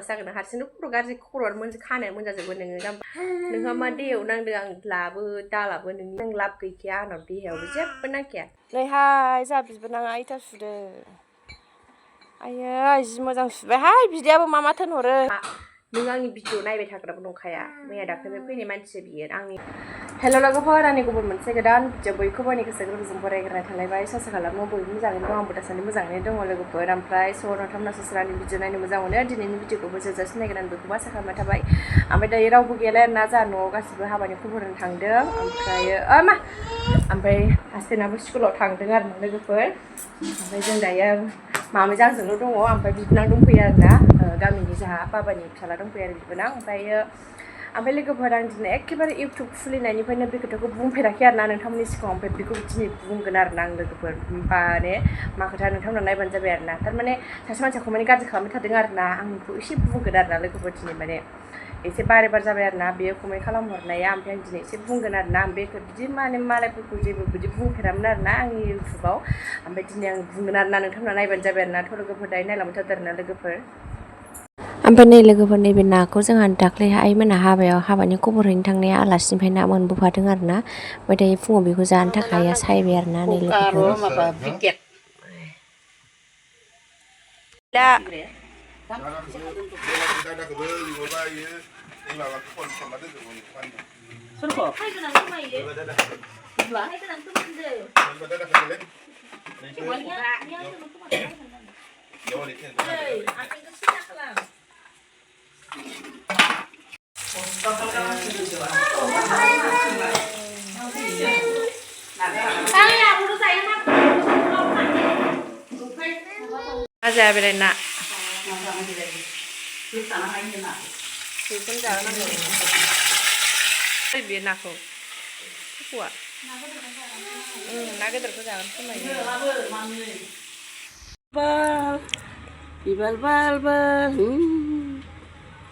जागोन हारसिंनो खर' गाज्रि खर'आनो मोनसे खानाया मोनजाजोबो नोङो जाम्बा नोंहा मा दैयाव नांदों आं लाबो दालाबो नों लाब गैखाया आंनाव देहायावबो जेबो नांखाया नैहाय जा बिबोनाङा इथा सुदों आयै जि मोजां सुबायहाय बिदायाबो मा थोनहरो नों आंनि भिडिअ नायबाय थाग्राबो नंखाया मैया दाख्लैनिफ्राय फैनाय मानसि बियो आंनि हेल' लोगोफोर आंनि गुबुन मोनसे गोदान भिडिअ बयखौबो आंनि गोसो गोरबोजों बरायग्रोनाय थालायबाय सासा खालामो बयबो मोजाङैनो दं आंबो दासान्दि मोजाङैनो दङ लोगोफोर ओमफ्राय नोंथांमोना सोरनि भिडिअ नायनो मोजां मोनो दिनैनि भिडिअखौबो जोबजासिम नायगोन आं बेखौबो आसा खालामनाय थाबाय ओमफ्राय दायो रावबो गैयालाय आरोना जोंहा न'आव गासिबो हाबानि खबर होनो थांदों ओमफ्राय हासबेन्डआबो स्कुलाव थांदों आरो ना लोगोफोर ओमफ्राय जों दायो मामिजों आंजोंल' दङ ओमफ्राय बिबोनां दंफैयो आरोना गामिनि जोंहा बाबानि फिसाला दंफैयो आरो बिबोनां ओमफ्राय लोगोफोर आं दिनै एखेबारे इउटुब खुलिनायनिफ्रायनो बे खोथाखौ बुंफेराखै आरोना नोंथांमोननि सिगाङाव ओमफ्राय बेखौ दिनै बुंगोन आरोना आं लोगोफोर माने मा खोथा नोंथांमोना नायबानो जाबाय आरोना थारमाने सासे मानसिया माने गाज्रि खालामबाय थादों आरोना आं बेखौ एसे बुंगोन आरोना लोगोफोर दिनै माने एसे बारे बार जाबाय आरोना बेयो कमेन्ट खालामहरनाया ओमफ्राय आं दिनै एसे बुंगोन आरोना आं बेखौ बिदि माने मालायफोरखौ जेबो बिदि बुंफेरामोन आरोना आंनि इउटुबाव ओमफ्य दिनै आं बुंगोन आरोना नोंथांमोना नायबानो जाबाय आरोना थ' लोगोफोर दायो नायलांबाय थादों आरोना लोगोफोर ओमफ्राय नै लोगोफोर नैबे नाखौ जोंहा दाख्लैहाय आइमोना हाबानि खबर हैनो थांनाया आलासिनिफ्राय ना मोनबोफादों आरोना ओमफ्राय दायो फुङाव बेखौ जानो थाखाय सायबाय आरोना नै लोगोफोर Aja beli nak. Betul jangan nak. Biar nak kau. Kuat. Nak terus jangan semai. Bal.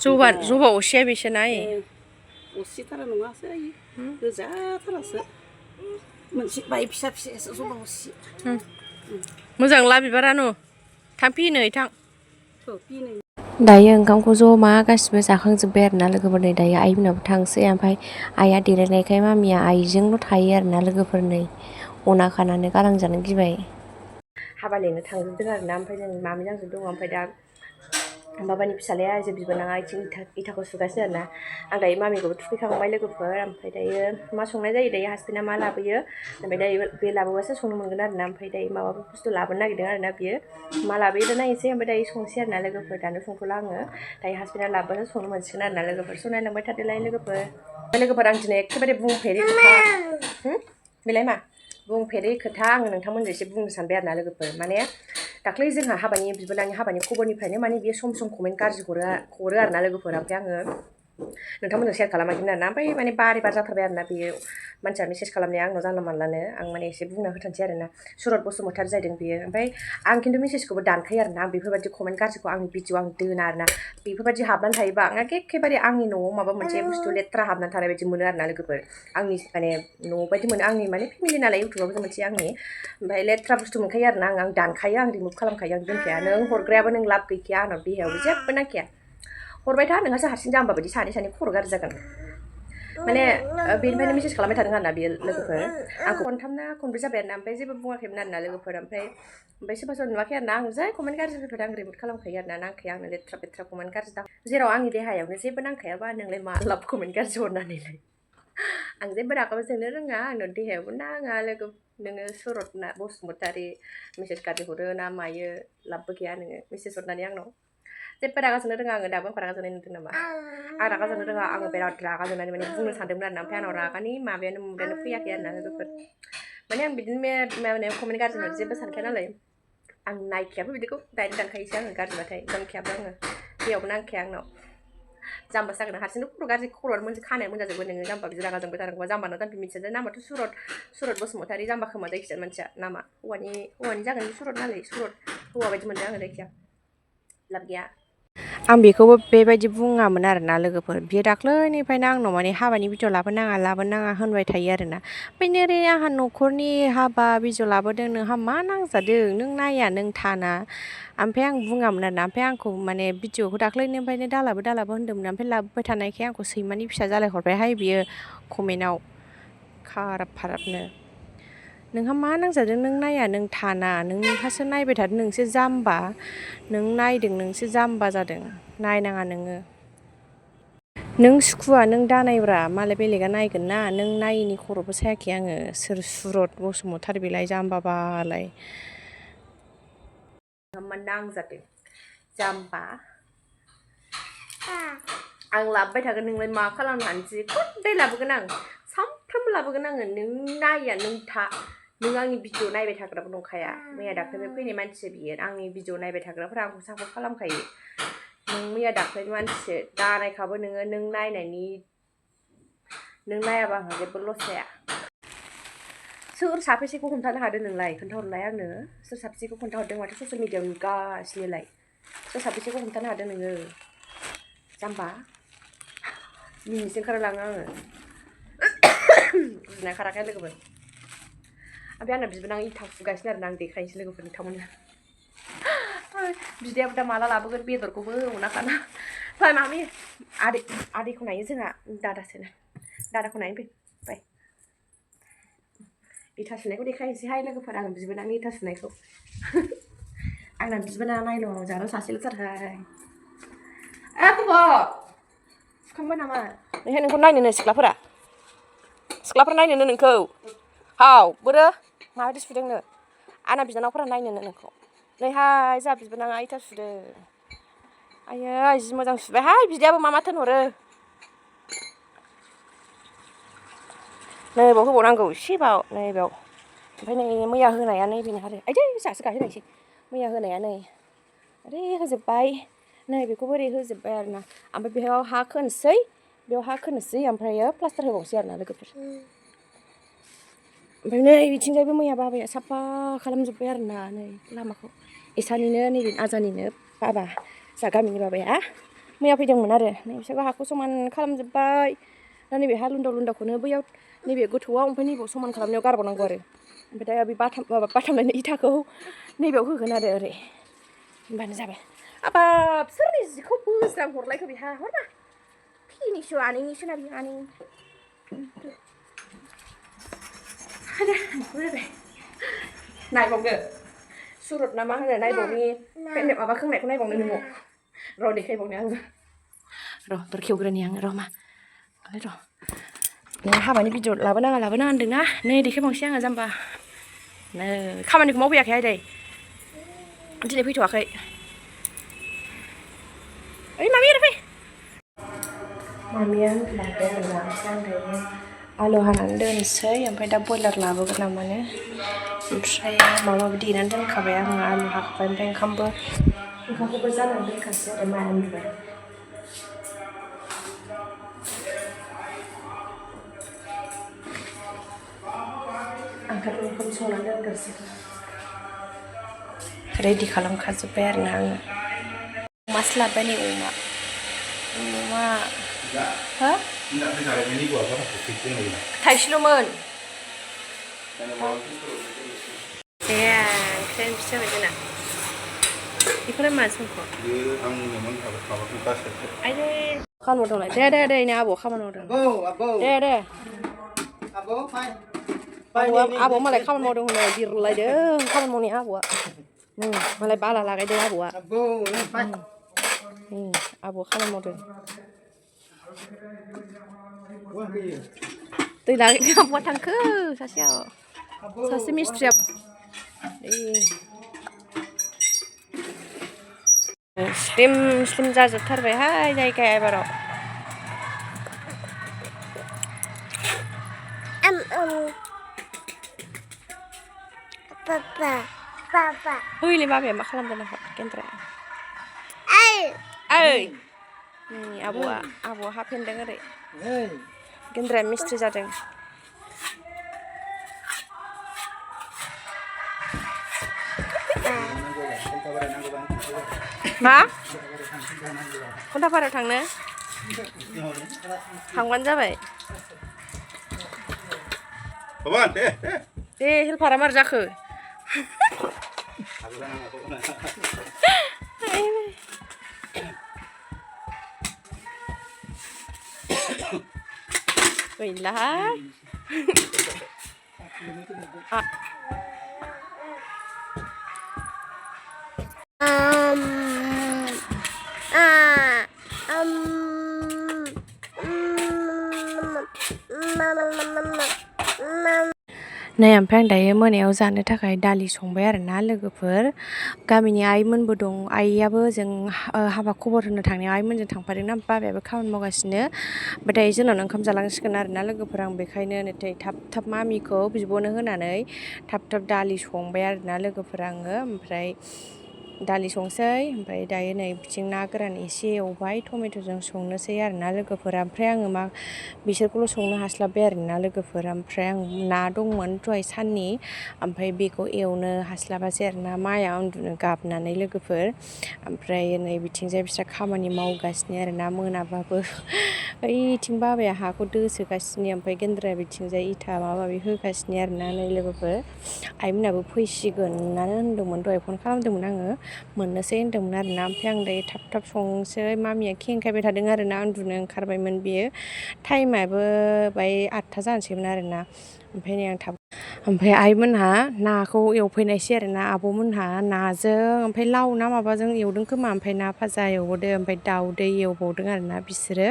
Coba usia bisa naik. Usia taruh nunggu sih. Kerja terus. Masih bayi bisa coba usia. Moजां ला बिबारानो थांफिनो थां दायो ओंखामखौ जमा गासिबो जाखांजोब्बाय आरोना लोगोफोर नै दायो आइमोनाबो थांसै ओमफ्राय आइया देलायनायखाय मामिया आइजोंल' थायो आरोना लोगोफोर नै अना खानानै गालांजानो गिबाय हाबा लेंनो थांजोबदों आरोना ओमफ्राय जों मामि नांजोब दङ ओमफ्राय दा बाबानि फिसालाया आइजो बिबोनाङा इथाखौ सुगासिनो आरोना आं दायो मामिखौबो थुखैखांबाय लोगोफोर ओमफ्राय दायो मा संनाय जायो दायो हासबेन्डआ मा लाबोयो ओमफ्राय दायो बे लाबोबासो संनो मोनगोन आरोना ओमफ्राय दायो माबाफोर बुस्थु लाबोनो नागिरदों आरोना बियो मा लाबोयो नायनोसै ओमफ्राय दायो संसै आरोना लोगोफोर दानो संथ'ला आङो दायो हासबेन्डआ लाबोबासो संनो मोनसिगोन आरोना लोगोफोर नायलांबाय थादोलाय लोगोफोर आं दिनै एखेबारे बुंफेरै खोथा बेलाय मा बुंफेरै खोथा आङो नोंथांमोनजों एसे बुंनो सानबाय आरोना लोगोफोर माने दाख्लै जोंहा बिबोनांनि हाबानि खबरनिफ्रायनो माने बियो सम कमेन्ट गाज्रि हरो आरोना लोगोफोर ओमफ्राय आङो नोंथांमोनजों शेयार खालामाखैमोन आरोना ओमफ्राय माने बारे बार जाथारबाय आरोना बेयो मानसिया मेसेज खालामनाया आंनाव जानला मानलानो आं माने एसे बुंना होथानसै आरोना सुरत बसुमतारी जादों बियो ओमफ्राय आं खिन्थु मेसेजखौबो दानखायो आरोना आं बेफोरबायदि कमेन्ट गाज्रिखौ आंनि भिडिअ आं दोना आरोना बेफोरबायदि हाबनानै थायोबा आं एखेबारे आंनि न'आव माबा मोनसे बुस्थु लेथ्रा हाबनानै थानाय बायदि मोनो आरोना लोगोफोर आंनि माने न' बायदि मोनो आंनि माने फेमिलि नालाय इउटुबावबो मोनसे आंनि ओमफ्राय लेथ्रा बुस्थु मोनखायो आरोना आं दानखायो आं रिमुभ खालामखायो आं दोनखाया नों हरग्रायाबो नों लाब गैखाया आंनाव देहायावबो जेबो नांखाया हरबाय था नोंहासो हारसिं जाम्बा बायदि सानै खर' गाज्रि जागोन माने बेनिफ्रायनो मेसेज खालामबाय थादों आरोना बेयो लोगोफोर आंखौ खनथामना खनब्रै जाबाय आरोना ओमफ्राय जेबो बुङाखैमोन आरोना लोगोफोर ओमफ्राय सोरबा नुवाखै आरोना आं जै कमेन्ट गाज्रि फैबाथाय आं रिमुभ खालामखायो आरोना नांखाया आंनो लेथ्रा कमेन्ट गाज्रि दा जेराव आंनि देहायावनो जेबो नांखायाबा नोंलाय मा लाब कमेन्ट गाज्रि हरनानैलाय आं जेबो रागाबो जोंनो रोङा आंनाव देहायावबो नाङा लोगो नोङो सुरत ना बसुमतारी मेसेज गाज्रि हरो ना मायो लाबबो गैया नोङो मेसेज हरनानै आंनाव जेबो रागा जोंनो रोङा आङो दाबो आंखौ रागा जोंनाय नुदों नामा आं रागा जोंनो रोङा आङो बिराद रागा जोंनानै माने बुंनो सानदोंमोन आरोना ओमफ्राय आंनाव रागानि मुदायानो फैयाखै आरोना लोगोफोर माने आं बिदिनो माने कमेन्ट गाज्रि हरनो जेबो सानखाया नालाय आं नायखायाबो बिदिखौ डाइरेक्ट दानखायोसो आङो गाज्रिबाथाय नांखायाबो आङो दैयावबो नांखाया आंनाव जाम्बा जागोन हारसिंनो खर' गाज्रि खर'आनो मोनसे खानाया मोनजाजोबो नोङो जाम्बा बिदि रागा जोंबाय थानांगौबा जाम्बानाव दाम्पि मिथिया नामाथ' सुरत बसुमतारी जाम्बा खोमा जायखिजाया मानसिया नामा हौवानि जागोन सुरत नालाय सुरत हौवा बायदि मोनदों आङो जायखिया लाब गैया आं बेखौबो बेबायदि बुङामोन आरोना लोगोफोर बियो दाख्लैनिफ्रायनो आंनाव माने हाबानि भिडिअ लाबोनाङा होनबाय थायो आरोना ओमफ्राय ओरै आंहा न'खरनि हाबा भिडिअ लाबोदों नोंहा मा नांजादों नों नाया नों थाना ओमफ्राय आं बुङामोन आरोना ओमफ्राय आंखौ माने भिडिअखौ दाख्लैनिफ्रायनो दालाबो होनदोंमोन ओमफ्राय लाबोबाय थानायखाय आंखौ सैमानि फिसा जालायहरबायहाय बियो कमेन्टआव खाराबनो नोंहा मा नांजादों नों नाया नों थाना नोंहासो नायबाय थादों नोंसो जाम्बा नों नायदों नोंसो जाम्बा जादों नायनाङा नोङो नों सुखुवा नों दानायब्रा मालाय बेलेगा नायगोन ना नों नायैनि खर'बो सायाखै आङो सोर सुरत बसुमतारी बेलाय जाम्बाबालाय मा नांजादों जाम्बा आं लाबोबाय थागोन नोंलाय मा खालामनो हानोसै खनदाय लाबोगोन आं सानफ्रामबो लाबोगोन आङो नों नाया नों था नों आंनि भिडिअ नायबाय थाग्राबो नंखाया मैया दाख्लैनिफ्राय फैनाय मानसि बियो आंनि भिडिअ नायबाय थाग्राफोरा आंखौ सापर्ट खालामखायो नों मैया दाख्लैनि मानसिसो दानायखाबो नोङो नों नायनायनि नों नायाबा आंहा जेबो लस जाया सोर साबेसेखौ हमथानो हादों नोंलाय खोन्थाहरलाय आंनो सोर साबेसेखौ खोन्थाहरदों माथो ससियेल मिडियाआव नुगासिनोलाय सोर साबेसेखौ हमथानो हादों नोङो जाम्बा मिनिनोसो ओंखारलाङो आङो गुजुनाया खाराखै लोगोफोर ओमफ्राय आंना बिबोनां इथा फुगासिनो आरोना आं देखायनोसै लोगोफोर नोंथांमोननो बिदायाबो दा माला लाबोगोन बेदरखौबो अनाखाना फाय मामि आदैखौ नायो जोंहा दादाखौ नायनो फै बाय इथा सुनायखौ देखायनोसैहाय लोगोफोर आं बिबोनांनि इथा सुनायखौ आंना बिबोनाङा नायल' जानो सासेल'थारहाय खबर सुखांबाय नामा नोंहाय नोंखौ नायनोनो सिख्लाफोरा नायनोनो नोंखौ हाव बोरो माबायदि सुदोंनो आंना बिनानावफोरा नायनोनो नोंखौ नैहाय जोंहा बिबोनाङा इथा सुदों आयै जि मोजां सुबायहाय बिदायाबो मा थोनहरो नैबाव होबावनांगौ एसेबाव नैबाव ओमफ्राय नै मैया होनाया नैबेनो आरो आइदै जाहासो गाहैनायसै मैया होनाया नै ओरै होजोब्बाय नै बेखौबो ओरै होजोब्बाय आरोना ओमफ्राय बेयाव हा खोनोसै ओमफ्रायो प्लास्टार होबावनोसै आरोना लोगोफोर ओमफ्राय नै बिथिंजायबो मैया बाबाया साफा खालामजोब्बाय आरोना नै लामाखौ इसानिनो नैबे आजानिनो बाबा जोंहा गामिनि बाबाया मैया फैदोंमोन आरो नै बिसोरबो हाखौ समान खालामजोब्बाय दा नैबे हा लुन्दावखौनो बैयाव नैबे गोथौआव ओमफ्राय नैबेयाव समान खालामनायाव गारबावनांगौ आरो ओमफ्राय दा बे बाथामलायनाय इथाखौ नैबेयाव होगोन आरो ओरै होनबानो जाबाय हाबाब सोरनि जिखौ बोज्रां हरलायखो बेहा हरना फिनिसो आनैनिसो ना बियो आनै नायबावदो सुरत ना मा होनो नायबावनि माबा खोंनायखौ नायबावनो नोङो र' देखायबावनो आङो र' खेवग्रोनि आङो र' मा र' नों हाबानि भिडिअ लाबोनाङा होनदोंना नै देखायबावनोसै आङो जाम्बा नै खामानिखौ मावफैयाखै आदै दिनै फैथ'वाखै ओइ मामि ओरै फै मामिया होनलांबाय आरोना ओमफ्राय आं दायो आलु हानानै दोनसै ओमफ्राय दा बयलार लाबोगोन नामानो ओमफ्राय माबा माबि देनानै दोनखाबाय आङो आलु हाखाबाय ओमफ्राय ओंखामखौबो जाननानै दोनखासै आरो माइ उन्दुबाय ओंखाम संनानै दोनग्रोसै रेडि खालामखाजोब्बाय आरोना आङो अमासो लाबोबाय नै अमा हो थाइसेल'मोन ए ओंख्रियानो बिसो जाबाय जोंना बेखौलाय मा समखौ आइदै खामानि मावदोंलाय दे नै आबौ खामानि मावदों दे आबौ मालाय खामानि मावदों होनो बिरलायदों खामानि मावनाया आबौआ मालाय बाला लागायदों आबौआ आबौआ खामानि मावदों दै लागायदों आबौआ थांखो सासे मिस्थ्रिया स्लिम जाजोबथारबायहाय जायगाया एबाराव ओइलै बाबाया मा खालामदों नोंखौ गेन्द्राया ओइ नै आबौआ हाफेनदों ओरै गेन्द्राया मिस्थ्रि जादों मा खन्थाफारायाव थांनो थांबानो जाबाय दे हेल्पारा मार जाखो गैलाहाय नै ओमफ्राय आं दायो मोनायाव जानो थाखाय दालि संबाय आरोना लोगोफोर गामिनि आइमोनबो दं आइयाबो जों हाबा खबर होनो थांनायाव आइमोनजों थांफादोंना बाबायाबो खामानि मावगासिनो ओमफ्राय दायो जोंनावनो ओंखाम जालांसिगोन आरोना लोगोफोर आं बेखायनो नै थाब थाब मामिखौ बिब'नो होनानै थाब थाब दालि संबाय आरोना लोगोफोर आङो ओमफ्राय दालि संसै ओमफ्राय दायो नै बिथिं ना गोरान एसे एवबाय टमेट'जों संनोसै आरोना लोगोफोर ओमफ्राय आङो बिसोरखौल' संनो हास्लाबबाय आरोना लोगोफोर ओमफ्राय आं ना दंमोन दहाय साननि ओमफ्राय बेखौ एवनो हास्लाबासै आरोना माया उन्दुनो गाबनानै लोगोफोर ओमफ्राय नै बिथिंजाय बिस्रा खामानि मावगासिनो आरोना मोनाबाबो ओइथिं बाबाया हाखौ दोसोगासिनो ओमफ्राय गेन्द्राया बिथिंजाय इथा माबा माबि होगासिनो आरोना नै लोगोफोर आइमोनाबो फैसिगोनानो होनदोंमोन दहाय फन खालामदोंमोन आङो मोननोसै होनदोंमोन आरोना ओमफ्राय आं दायो थाब थाब संसै मामिया खेंखायबाय थादों आरोना उन्दुनो ओंखारबायमोन बियो टाइमाबो बाय 8था जानोसैमोन आरोना ओमफ्राय नै आं थाब ओमफ्राय आइमोनहा नाखौ एवफैनायसै आरोना आब'मोनहा नाजों ओमफ्राय लाव ना माबाजों एवदों खोमा ओमफ्राय ना भाजा एवबावदों ओमफ्राय दाउदै एवबावदों आरोना बिसोरो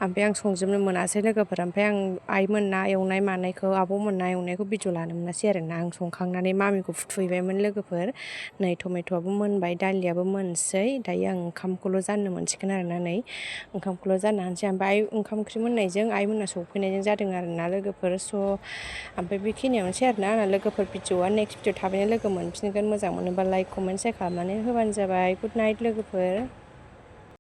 ओमफ्राय आं संजोबनो मोनासै लोगोफोर ओमफ्राय आं आइमोन ना एवनाय मानायखौ आब'मोन ना एवनायखौ भिडिअ लानो मोनासै आरोना आं संखांनानै मामिखौ फुथुहैबायमोन लोगोफोर नै टमेट'आबो मोनबाय दालियाबो मोनसै दायो आं ओंखामखौल' जाननो मोनसिगोन आरोना नै ओंखामखौल' जाननो हानोसै ओमफ्राय ओंखाम ओंख्रि मोननायजों आइमोनना सौफैनायजों जादों आरोना लोगोफोर ओमफ्राय बेखिनियावनोसै आरोना आंना लोगोफोर भिडिअआ नेक्स्ट भिडिअ थाबैनो लोगो मोनफिनगोन मोजां मोनोबा लाइक कमेन्ट शेयार खालामनानै होबानो जाबाय गुड नाइट लोगोफोर